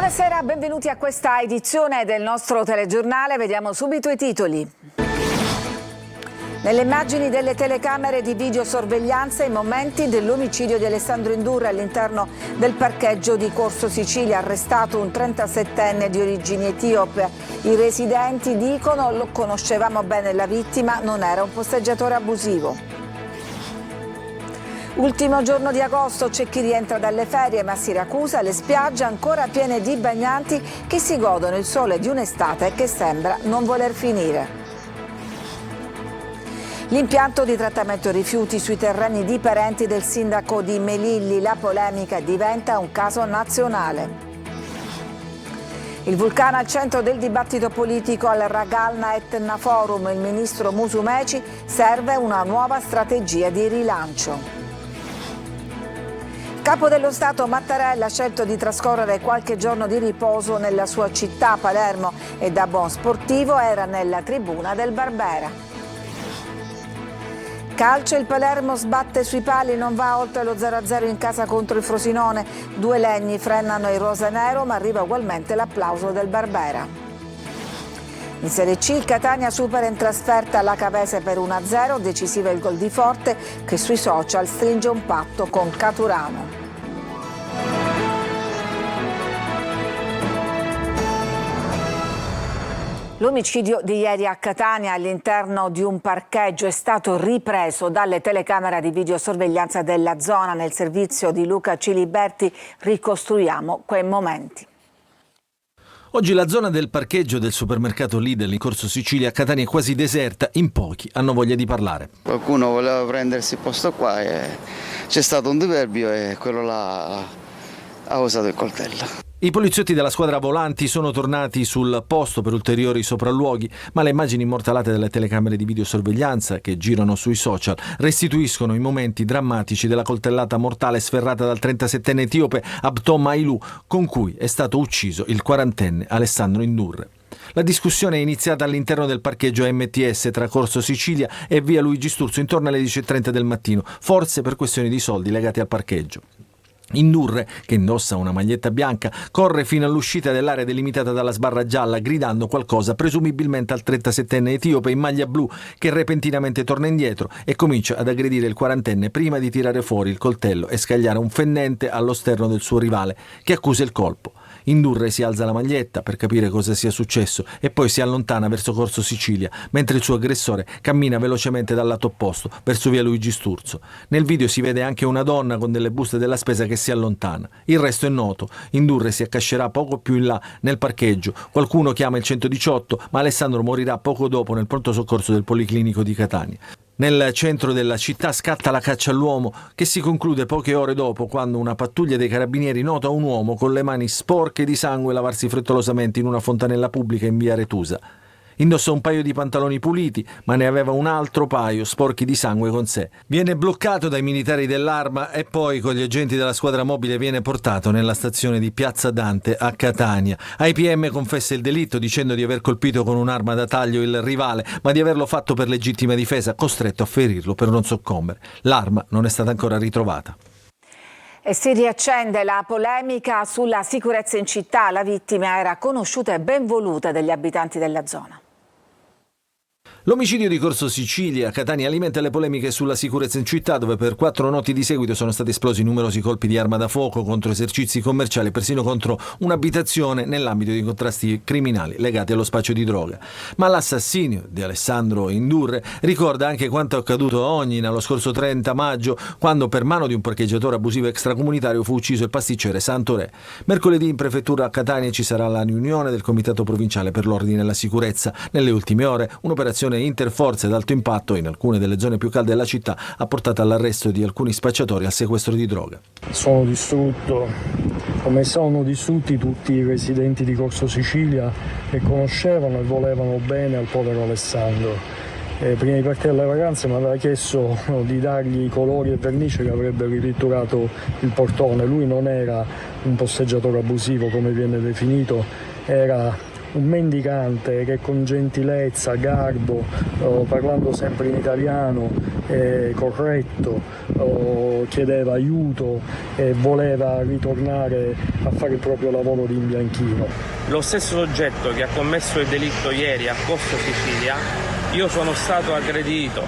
Buonasera, benvenuti a questa edizione del nostro telegiornale. Vediamo subito i titoli. Nelle immagini delle telecamere di videosorveglianza i momenti dell'omicidio di Alessandro Indurre all'interno del parcheggio di Corso Sicilia, arrestato un 37enne di origini etiope. I residenti dicono: lo conoscevamo bene la vittima, non era un posteggiatore abusivo. Ultimo giorno di agosto, c'è chi rientra dalle ferie, ma a Siracusa le spiagge ancora piene di bagnanti che si godono il sole di un'estate che sembra non voler finire. L'impianto di trattamento rifiuti sui terreni di parenti del sindaco di Melilli, la polemica diventa un caso nazionale. Il vulcano al centro del dibattito politico al Ragalna Etna Forum, il ministro Musumeci: serve una nuova strategia di rilancio. Capo dello Stato Mattarella ha scelto di trascorrere qualche giorno di riposo nella sua città, Palermo, e da buon sportivo era nella tribuna del Barbera. Calcio, il Palermo sbatte sui pali, non va oltre lo 0-0 in casa contro il Frosinone. 2 legni frenano i rosanero, ma arriva ugualmente l'applauso del Barbera. In Serie C il Catania supera in trasferta la Cavese per 1-0, decisivo il gol di Forte che sui social stringe un patto con Caturano. L'omicidio di ieri a Catania all'interno di un parcheggio è stato ripreso dalle telecamere di videosorveglianza della zona. Nel servizio di Luca Ciliberti ricostruiamo quei momenti. Oggi la zona del parcheggio del supermercato Lidl in Corso Sicilia a Catania è quasi deserta, in pochi hanno voglia di parlare. Qualcuno voleva prendersi il posto qua e c'è stato un diverbio e quello là ha usato il coltello. I poliziotti della squadra volanti sono tornati sul posto per ulteriori sopralluoghi, ma le immagini immortalate dalle telecamere di videosorveglianza che girano sui social restituiscono i momenti drammatici della coltellata mortale sferrata dal 37enne etiope Abtom Ailu, con cui è stato ucciso il 40enne Alessandro Indurre. La discussione è iniziata all'interno del parcheggio MTS tra Corso Sicilia e via Luigi Sturzo intorno alle 10:30 del mattino, forse per questioni di soldi legati al parcheggio. Indurre, che indossa una maglietta bianca, corre fino all'uscita dell'area delimitata dalla sbarra gialla, gridando qualcosa presumibilmente al 37enne etiope in maglia blu, che repentinamente torna indietro e comincia ad aggredire il 40enne prima di tirare fuori il coltello e scagliare un fendente allo sterno del suo rivale, che accusa il colpo. Indurre si alza la maglietta per capire cosa sia successo e poi si allontana verso Corso Sicilia, mentre il suo aggressore cammina velocemente dal lato opposto, verso via Luigi Sturzo. Nel video si vede anche una donna con delle buste della spesa che si allontana. Il resto è noto. Indurre si accascerà poco più in là nel parcheggio. Qualcuno chiama il 118, ma Alessandro morirà poco dopo nel pronto soccorso del Policlinico di Catania. Nel centro della città scatta la caccia all'uomo, che si conclude poche ore dopo, quando una pattuglia dei carabinieri nota un uomo con le mani sporche di sangue lavarsi frettolosamente in una fontanella pubblica in via Retusa. Indossa un paio di pantaloni puliti, ma ne aveva un altro paio sporchi di sangue con sé. Viene bloccato dai militari dell'Arma e poi con gli agenti della squadra mobile viene portato nella stazione di Piazza Dante a Catania. Ai PM confessa il delitto dicendo di aver colpito con un'arma da taglio il rivale, ma di averlo fatto per legittima difesa, costretto a ferirlo per non soccombere. L'arma non è stata ancora ritrovata. E si riaccende la polemica sulla sicurezza in città. La vittima era conosciuta e ben voluta dagli abitanti della zona. L'omicidio di Corso Sicilia a Catania alimenta le polemiche sulla sicurezza in città, dove per 4 notti di seguito sono stati esplosi numerosi colpi di arma da fuoco contro esercizi commerciali e persino contro un'abitazione nell'ambito di contrasti criminali legati allo spaccio di droga. Ma l'assassinio di Alessandro Indurre ricorda anche quanto accaduto a Ognina lo scorso 30 maggio, quando per mano di un parcheggiatore abusivo extracomunitario fu ucciso il pasticcere Santo Re. Mercoledì in prefettura a Catania ci sarà la riunione del Comitato Provinciale per l'Ordine e la Sicurezza. Nelle ultime ore un'operazione interforze ad alto impatto in alcune delle zone più calde della città ha portato all'arresto di alcuni spacciatori e al sequestro di droga. Sono distrutto, come sono distrutti tutti i residenti di Corso Sicilia che conoscevano e volevano bene al povero Alessandro. Prima di partire alle vacanze mi aveva chiesto di dargli colori e vernice che avrebbe ripitturato il portone. Lui non era un posteggiatore abusivo come viene definito, era un mendicante che con gentilezza, garbo, parlando sempre in italiano, corretto, chiedeva aiuto e voleva ritornare a fare il proprio lavoro di imbianchino. Lo stesso soggetto che ha commesso il delitto ieri a Costo Sicilia, io sono stato aggredito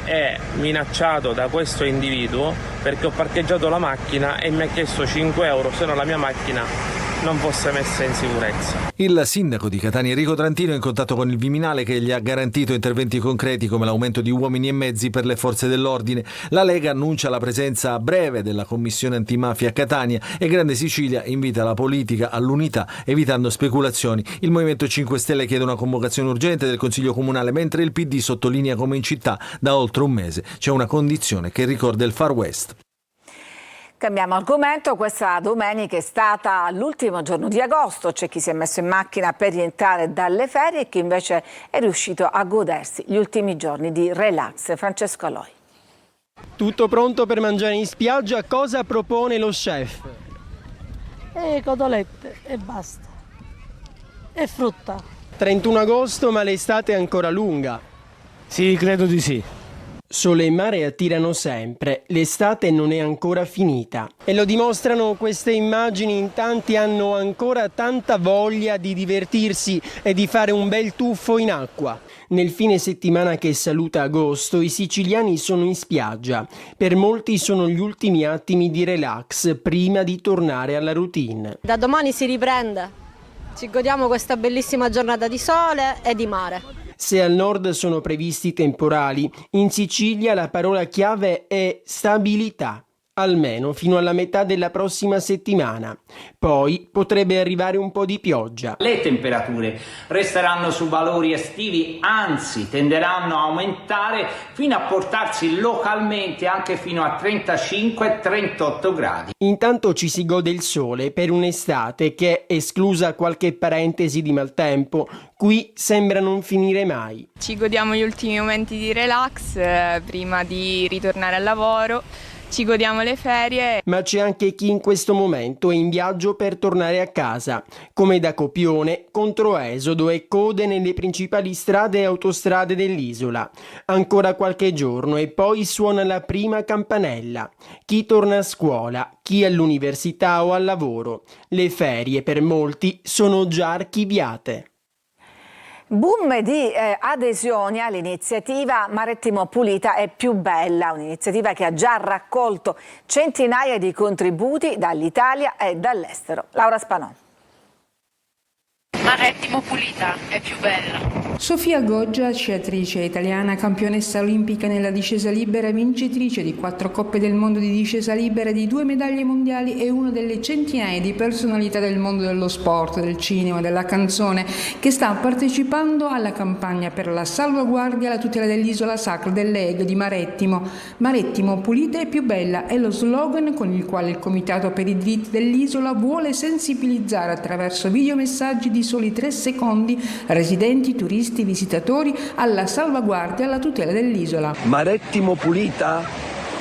e minacciato da questo individuo perché ho parcheggiato la macchina e mi ha chiesto 5 euro se no la mia macchina non fosse messa in sicurezza. Il sindaco di Catania Enrico Trantino è in contatto con il Viminale che gli ha garantito interventi concreti come l'aumento di uomini e mezzi per le forze dell'ordine. La Lega annuncia la presenza a breve della commissione antimafia a Catania e Grande Sicilia invita la politica all'unità evitando speculazioni. Il Movimento 5 Stelle chiede una convocazione urgente del Consiglio Comunale mentre il PD sottolinea come in città da oltre un mese c'è una condizione che ricorda il Far West. Cambiamo argomento, questa domenica è stata l'ultimo giorno di agosto, c'è chi si è messo in macchina per rientrare dalle ferie e chi invece è riuscito a godersi gli ultimi giorni di relax. Francesco Aloi. Tutto pronto per mangiare in spiaggia, cosa propone lo chef? Cotolette e basta, e frutta. 31 agosto ma l'estate è ancora lunga. Sì, credo di sì. Sole e mare attirano sempre, l'estate non è ancora finita e lo dimostrano queste immagini, in tanti hanno ancora tanta voglia di divertirsi e di fare un bel tuffo in acqua. Nel fine settimana che saluta agosto i siciliani sono in spiaggia, per molti sono gli ultimi attimi di relax prima di tornare alla routine. Da domani si riprende, ci godiamo questa bellissima giornata di sole e di mare. Se al nord sono previsti temporali, in Sicilia la parola chiave è stabilità, almeno fino alla metà della prossima settimana. Poi potrebbe arrivare un po' di pioggia. Le temperature resteranno su valori estivi, anzi tenderanno a aumentare fino a portarsi localmente anche fino a 35-38 gradi. Intanto ci si gode il sole per un'estate che, esclusa qualche parentesi di maltempo, qui sembra non finire mai. Ci godiamo gli ultimi momenti di relax prima di ritornare al lavoro. Ci godiamo le ferie. Ma c'è anche chi in questo momento è in viaggio per tornare a casa, come da Copione, contro Esodo e code nelle principali strade e autostrade dell'isola. Ancora qualche giorno e poi suona la prima campanella. Chi torna a scuola, chi all'università o al lavoro. Le ferie per molti sono già archiviate. Boom di adesioni all'iniziativa Marettimo Pulita è più bella, un'iniziativa che ha già raccolto centinaia di contributi dall'Italia e dall'estero. Laura Spanò. Marettimo Pulita è più bella. Sofia Goggia, sciatrice italiana, campionessa olimpica nella discesa libera, vincitrice di 4 Coppe del Mondo di discesa libera, di 2 medaglie mondiali e una delle centinaia di personalità del mondo dello sport, del cinema, della canzone, che sta partecipando alla campagna per la salvaguardia e la tutela dell'isola sacra dell'Ego di Marettimo. Marettimo Pulita è più bella è lo slogan con il quale il Comitato per i diritti dell'isola vuole sensibilizzare attraverso videomessaggi di soli 3 secondi residenti, turisti, visitatori alla salvaguardia e alla tutela dell'isola. Marettimo Pulita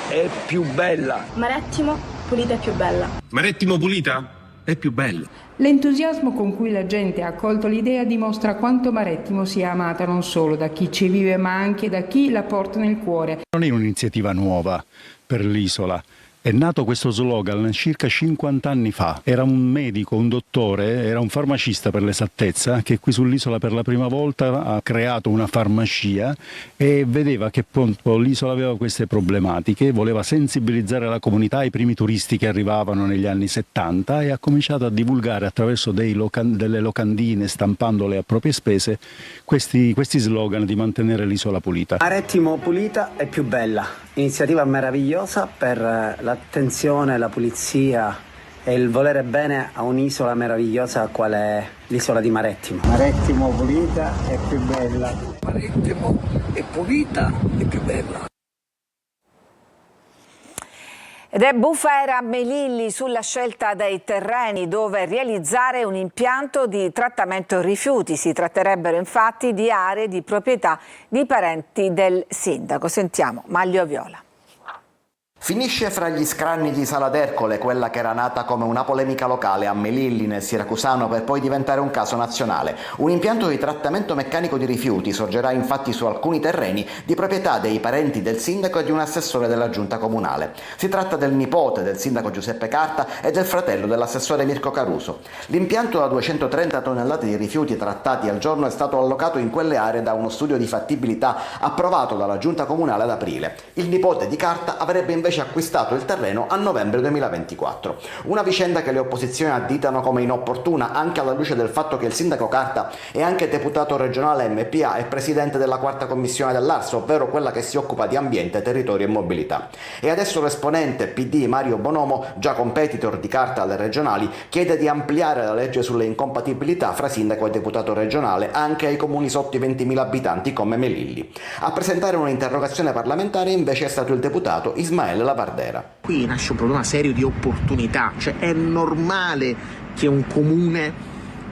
è più bella. Marettimo Pulita è più bella. Marettimo Pulita è più bella. L'entusiasmo con cui la gente ha accolto l'idea dimostra quanto Marettimo sia amata non solo da chi ci vive ma anche da chi la porta nel cuore. Non è un'iniziativa nuova per l'isola. È nato questo slogan circa 50 anni fa. Era un medico, un dottore, era un farmacista per l'esattezza, che qui sull'isola per la prima volta ha creato una farmacia e vedeva che l'isola aveva queste problematiche, voleva sensibilizzare la comunità, i primi turisti che arrivavano negli anni 70 e ha cominciato a divulgare attraverso delle locandine, stampandole a proprie spese, questi slogan di mantenere l'isola pulita. Marettimo Pulita è più bella, iniziativa meravigliosa per l'attenzione, la pulizia e il volere bene a un'isola meravigliosa qual è l'isola di Marettimo. Marettimo Pulita è più bella. Marettimo e Pulita è più bella. Ed è bufera Melilli sulla scelta dei terreni dove realizzare un impianto di trattamento rifiuti. Si tratterebbero infatti di aree di proprietà di parenti del sindaco. Sentiamo Maglio Viola. Finisce fra gli scranni di Sala d'Ercole quella che era nata come una polemica locale a Melilli nel Siracusano per poi diventare un caso nazionale. Un impianto di trattamento meccanico di rifiuti sorgerà infatti su alcuni terreni di proprietà dei parenti del sindaco e di un assessore della giunta comunale. Si tratta del nipote del sindaco Giuseppe Carta e del fratello dell'assessore Mirko Caruso. L'impianto da 230 tonnellate di rifiuti trattati al giorno è stato allocato in quelle aree da uno studio di fattibilità approvato dalla giunta comunale ad aprile. Il nipote di Carta avrebbe invece acquistato il terreno a novembre 2024. Una vicenda che le opposizioni additano come inopportuna anche alla luce del fatto che il sindaco Carta è anche deputato regionale MPA e presidente della quarta commissione dell'Ars, ovvero quella che si occupa di ambiente, territorio e mobilità. E adesso l'esponente PD Mario Bonomo, già competitor di Carta alle regionali, chiede di ampliare la legge sulle incompatibilità fra sindaco e deputato regionale anche ai comuni sotto i 20.000 abitanti come Melilli. A presentare un'interrogazione parlamentare invece è stato il deputato Ismaele Lavardera. Qui nasce un problema serio di opportunità, cioè è normale che un comune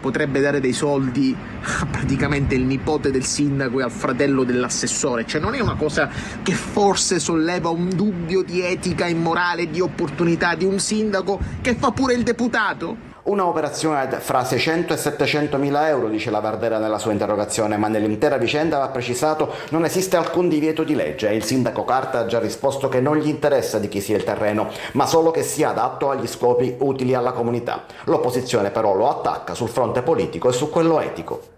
potrebbe dare dei soldi a praticamente il nipote del sindaco e al fratello dell'assessore, cioè non è una cosa che forse solleva un dubbio di etica e morale, di opportunità di un sindaco che fa pure il deputato? Una operazione fra 600 e 700 mila euro, dice Lavardera nella sua interrogazione, ma nell'intera vicenda, va precisato, non esiste alcun divieto di legge e il sindaco Carta ha già risposto che non gli interessa di chi sia il terreno, ma solo che sia adatto agli scopi utili alla comunità. L'opposizione però lo attacca sul fronte politico e su quello etico.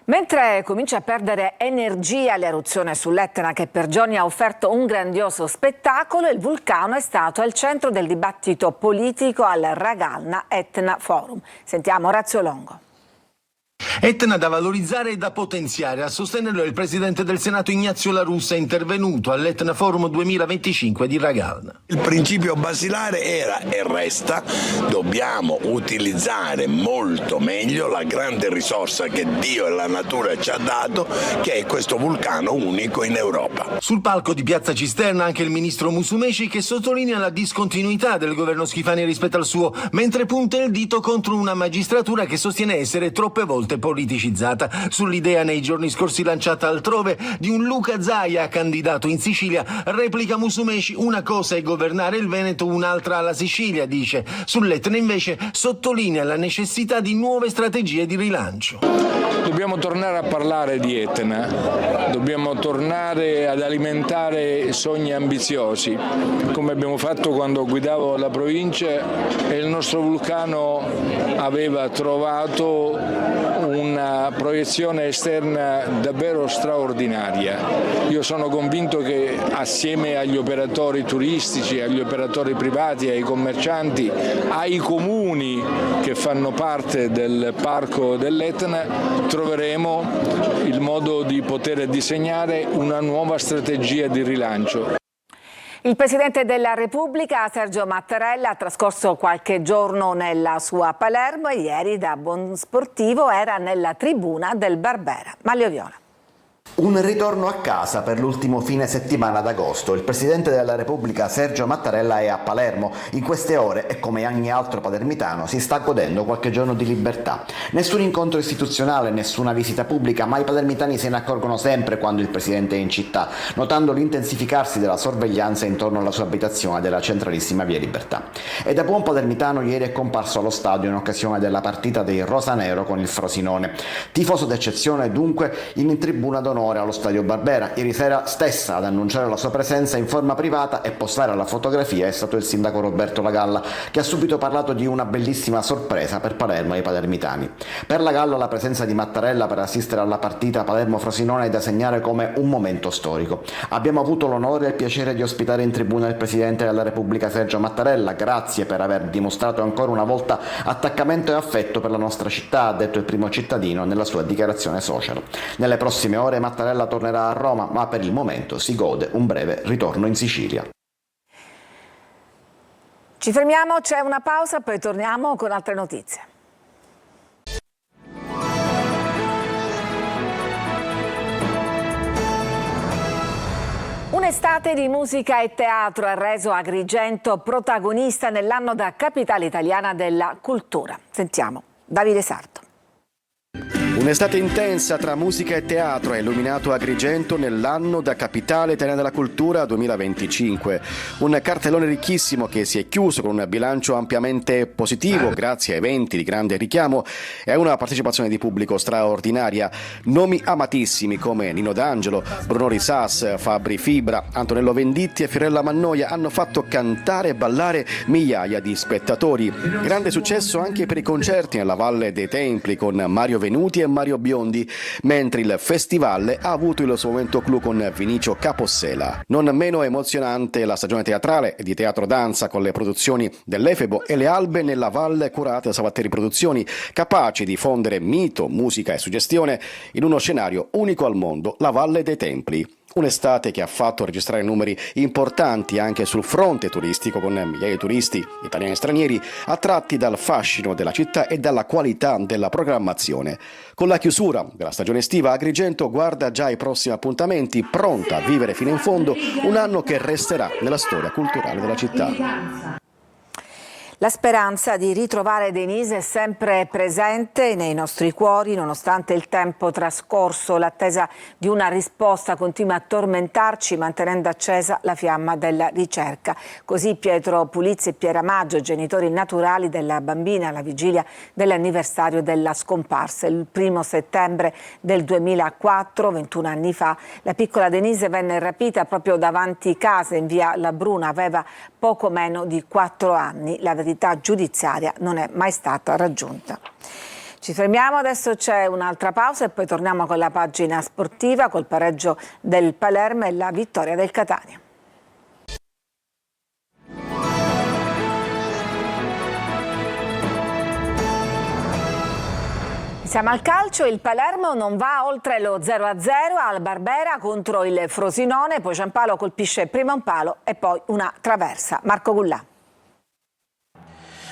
Mentre comincia a perdere energia l'eruzione sull'Etna che per giorni ha offerto un grandioso spettacolo, il vulcano è stato al centro del dibattito politico al Ragalna Etna Forum. Sentiamo Orazio Longo. Etna da valorizzare e da potenziare, a sostenerlo il presidente del Senato Ignazio La Russa, è intervenuto all'Etna Forum 2025 di Ragalna. Il principio basilare era e resta: dobbiamo utilizzare molto meglio la grande risorsa che Dio e la natura ci ha dato, che è questo vulcano unico in Europa. Sul palco di Piazza Cisterna anche il ministro Musumeci, che sottolinea la discontinuità del governo Schifani rispetto al suo, mentre punta il dito contro una magistratura che sostiene essere troppe volte politicizzata. Sull'idea nei giorni scorsi lanciata altrove di un Luca Zaia candidato in Sicilia, replica Musumeci: una cosa è governare il Veneto, un'altra la Sicilia, dice. Sull'Etna invece sottolinea la necessità di nuove strategie di rilancio. Dobbiamo tornare a parlare di Etna, dobbiamo tornare ad alimentare sogni ambiziosi, come abbiamo fatto quando guidavo la provincia e il nostro vulcano aveva trovato una proiezione esterna davvero straordinaria. Io sono convinto che assieme agli operatori turistici, agli operatori privati, ai commercianti, ai comuni che fanno parte del parco dell'Etna, troveremo il modo di poter disegnare una nuova strategia di rilancio. Il Presidente della Repubblica, Sergio Mattarella, ha trascorso qualche giorno nella sua Palermo e ieri da buon sportivo era nella tribuna del Barbera. Maglio Viola. Un ritorno a casa per l'ultimo fine settimana d'agosto. Il Presidente della Repubblica Sergio Mattarella è a Palermo. In queste ore, e come ogni altro palermitano, si sta godendo qualche giorno di libertà. Nessun incontro istituzionale, nessuna visita pubblica, ma i palermitani se ne accorgono sempre quando il Presidente è in città, notando l'intensificarsi della sorveglianza intorno alla sua abitazione della centralissima Via Libertà. E da buon palermitano ieri è comparso allo stadio in occasione della partita dei Rosanero con il Frosinone. Tifoso d'eccezione dunque in tribuna d'onore allo stadio Barbera. Ieri sera stessa ad annunciare la sua presenza in forma privata e postare la fotografia è stato il sindaco Roberto Lagalla, che ha subito parlato di una bellissima sorpresa per Palermo e i palermitani. Per Lagalla la presenza di Mattarella per assistere alla partita Palermo-Frosinone è da segnare come un momento storico. Abbiamo avuto l'onore e il piacere di ospitare in tribuna il Presidente della Repubblica Sergio Mattarella. Grazie per aver dimostrato ancora una volta attaccamento e affetto per la nostra città, ha detto il primo cittadino nella sua dichiarazione social. Nelle prossime ore Mattarella tornerà a Roma, ma per il momento si gode un breve ritorno in Sicilia. Ci fermiamo, c'è una pausa, poi torniamo con altre notizie. Un'estate di musica e teatro ha reso Agrigento protagonista nell'anno da capitale italiana della cultura. Sentiamo Davide Sarto. Un'estate intensa tra musica e teatro ha illuminato Agrigento nell'anno da capitale italiana della cultura 2025. Un cartellone ricchissimo che si è chiuso con un bilancio ampiamente positivo grazie a eventi di grande richiamo e a una partecipazione di pubblico straordinaria. Nomi amatissimi come Nino D'Angelo, Bruno Risas, Fabri Fibra, Antonello Venditti e Fiorella Mannoia hanno fatto cantare e ballare migliaia di spettatori. Grande successo anche per i concerti nella Valle dei Templi con Mario Venuti e Mario Biondi, mentre il festival ha avuto il suo momento clou con Vinicio Capossela. Non meno emozionante la stagione teatrale e di teatro danza con le produzioni dell'Efebo e le Albe nella Valle curate da Savatteri Produzioni, capaci di fondere mito, musica e suggestione in uno scenario unico al mondo, la Valle dei Templi. Un'estate che ha fatto registrare numeri importanti anche sul fronte turistico, con migliaia di turisti, italiani e stranieri, attratti dal fascino della città e dalla qualità della programmazione. Con la chiusura della stagione estiva, Agrigento guarda già ai prossimi appuntamenti, pronta a vivere fino in fondo un anno che resterà nella storia culturale della città. La speranza di ritrovare Denise è sempre presente nei nostri cuori, nonostante il tempo trascorso. L'attesa di una risposta continua a tormentarci, mantenendo accesa la fiamma della ricerca. Così Pietro Pulizzi e Piera Maggio, genitori naturali della bambina alla vigilia dell'anniversario della scomparsa. Il 1° settembre del 2004, 21 anni fa, la piccola Denise venne rapita proprio davanti casa in via La Bruna. Aveva poco meno di 4 anni. La verità giudiziaria non è mai stata raggiunta. Ci fermiamo, adesso c'è un'altra pausa e poi torniamo con la pagina sportiva, col pareggio del Palermo e la vittoria del Catania. Siamo al calcio, il Palermo non va oltre lo 0-0 al Barbera contro il Frosinone, poi Giampaolo colpisce prima un palo e poi una traversa. Marco Gullà.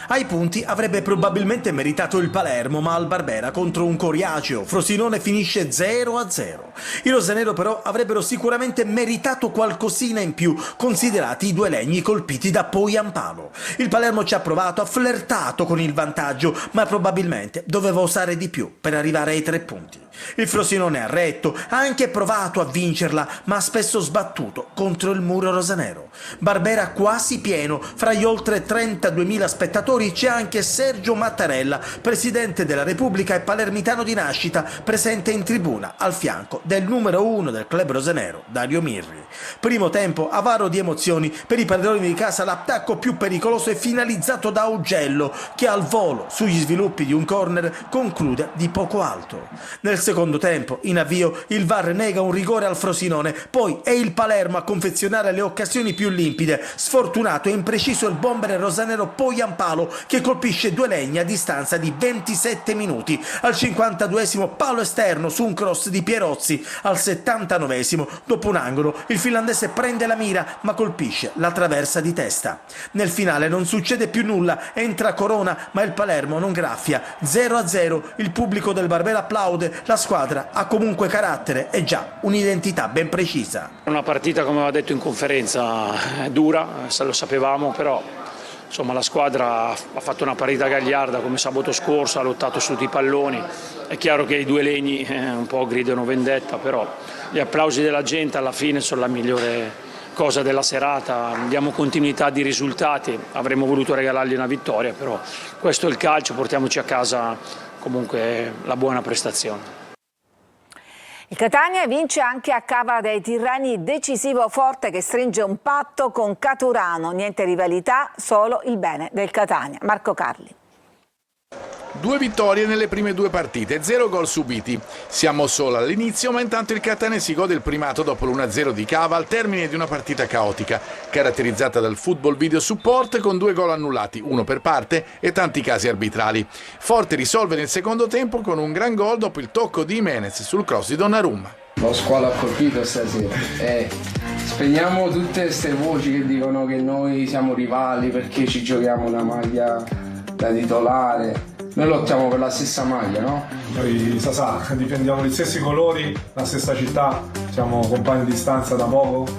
Ai punti avrebbe probabilmente meritato il Palermo, ma al Barbera contro un coriaceo Frosinone finisce 0-0. I rosanero però avrebbero sicuramente meritato qualcosina in più, considerati i 2 legni colpiti da Poyampalo. Il Palermo ci ha provato, ha flirtato con il vantaggio, ma probabilmente doveva osare di più per arrivare ai 3 punti. Il Frosinone ha retto, ha anche provato a vincerla, ma ha spesso sbattuto contro il muro rosanero. Barbera quasi pieno, fra gli oltre 32.000 spettatori c'è anche Sergio Mattarella, presidente della Repubblica e palermitano di nascita, presente in tribuna al fianco del numero 1 del club rosanero, Dario Mirri. Primo tempo avaro di emozioni, per i padroni di casa l'attacco più pericoloso è finalizzato da Augello, che al volo sugli sviluppi di un corner conclude di poco alto. Nel secondo tempo, in avvio, il VAR nega un rigore al Frosinone, poi è il Palermo a confezionare le occasioni più limpide. Sfortunato e impreciso il bomber rosanero Poyampalo, che colpisce 2 legni a distanza di 27 minuti. Al 52esimo palo esterno su un cross di Pierozzi. Al 79esimo, dopo un angolo, il finlandese prende la mira ma colpisce la traversa di testa. Nel finale non succede più nulla, entra Corona ma il Palermo non graffia. 0-0, il pubblico del Barbera applaude, la squadra ha comunque carattere e già un'identità ben precisa. Una partita, come aveva detto in conferenza, dura, lo sapevamo, però insomma la squadra ha fatto una partita gagliarda come sabato scorso, ha lottato su tutti i palloni. È chiaro che i 2 legni un po' gridano vendetta, però gli applausi della gente alla fine sono la migliore cosa della serata. Diamo continuità di risultati, avremmo voluto regalargli una vittoria, però questo è il calcio, portiamoci a casa comunque la buona prestazione. Il Catania vince anche a Cava dei Tirreni, decisivo forte che stringe un patto con Caturano. Niente rivalità, solo il bene del Catania. Marco Carli. 2 vittorie nelle prime 2 partite, 0 gol subiti. Siamo solo all'inizio, ma intanto il Catania si gode il primato dopo l'1-0 di Cava al termine di una partita caotica, caratterizzata dal football video support con 2 gol annullati, 1 per parte e tanti casi arbitrali. Forte risolve nel secondo tempo con un gran gol dopo il tocco di Jimenez sul cross di Donnarumma. Lo squalo ha colpito stasera. Spegniamo tutte queste voci che dicono che noi siamo rivali perché ci giochiamo una maglia da titolare. Noi lottiamo per la stessa maglia, no? Noi Sasà difendiamo gli stessi colori, la stessa città, siamo compagni di stanza da poco,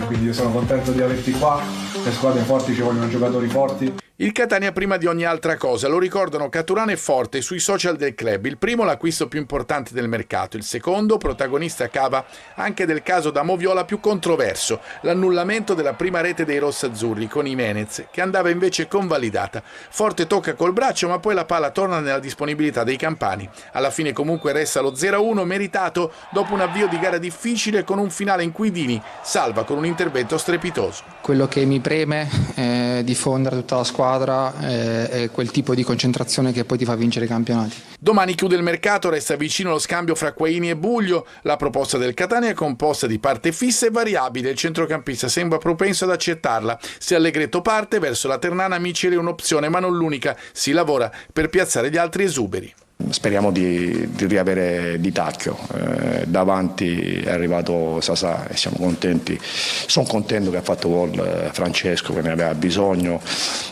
quindi io sono contento di averti qua. Le squadre forti ci vogliono giocatori forti. Il Catania prima di ogni altra cosa, lo ricordano Caturano e Forte sui social del club. Il primo l'acquisto più importante del mercato, il secondo protagonista cava anche del caso da Moviola più controverso, l'annullamento della prima rete dei rossazzurri con Jimenez che andava invece convalidata. Forte tocca col braccio ma poi la palla torna nella disponibilità dei campani. Alla fine comunque resta lo 0-1 meritato dopo un avvio di gara difficile con un finale in cui Dini salva con un intervento strepitoso. Quello che mi preme è diffondere tutta la squadra, è quel tipo di concentrazione che poi ti fa vincere i campionati. Domani chiude il mercato, resta vicino lo scambio fra Quaini e Buglio. La proposta del Catania è composta di parte fissa e variabile. Il centrocampista sembra propenso ad accettarla. Se Allegretto parte, verso la Ternana Miceli è un'opzione, ma non l'unica. Si lavora per piazzare gli altri esuberi. Speriamo di riavere Di Tacchio, davanti è arrivato Sasà e siamo contenti, sono contento che ha fatto gol Francesco che ne aveva bisogno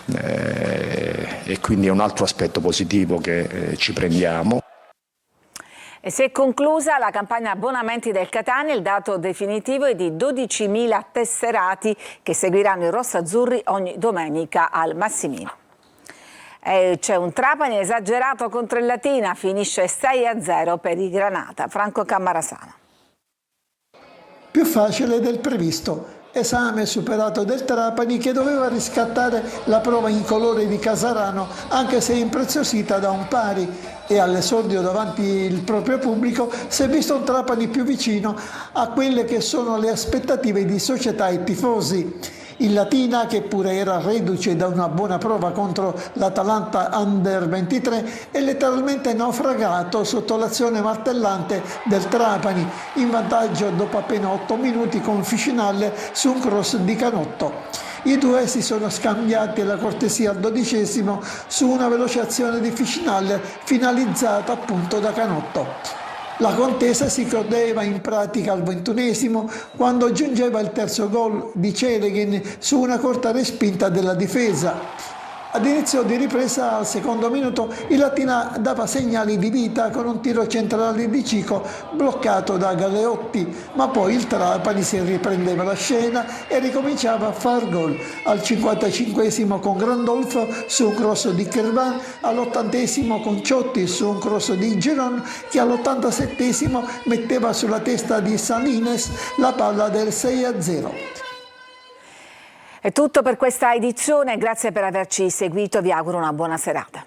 e quindi è un altro aspetto positivo che ci prendiamo. E si è conclusa la campagna abbonamenti del Catania, il dato definitivo è di 12.000 tesserati che seguiranno i rossazzurri ogni domenica al Massimino. C'è un Trapani esagerato contro il Latina, finisce 6-0 per i Granata. Franco Cammarasano. Più facile del previsto. Esame superato del Trapani che doveva riscattare la prova incolore di Casarano anche se impreziosita da un pari e all'esordio davanti il proprio pubblico si è visto un Trapani più vicino a quelle che sono le aspettative di società e tifosi. Il Latina, che pure era reduce da una buona prova contro l'Atalanta Under 23, è letteralmente naufragato sotto l'azione martellante del Trapani, in vantaggio dopo appena 8 minuti con Ficinale su un cross di Canotto. I due si sono scambiati la cortesia al 12° su una veloce azione di Ficinale finalizzata appunto da Canotto. La contesa si chiudeva in pratica al 21° quando giungeva il terzo gol di Cereghin su una corta respinta della difesa. Ad inizio di ripresa, al 2° minuto, il Latina dava segnali di vita con un tiro centrale di Cico bloccato da Galeotti, ma poi il Trapani si riprendeva la scena e ricominciava a far gol. Al 55° con Grandolfo su un cross di Kervan, all'80° con Ciotti su un cross di Giron che all'87° metteva sulla testa di Salines la palla del 6-0. È tutto per questa edizione, grazie per averci seguito, vi auguro una buona serata.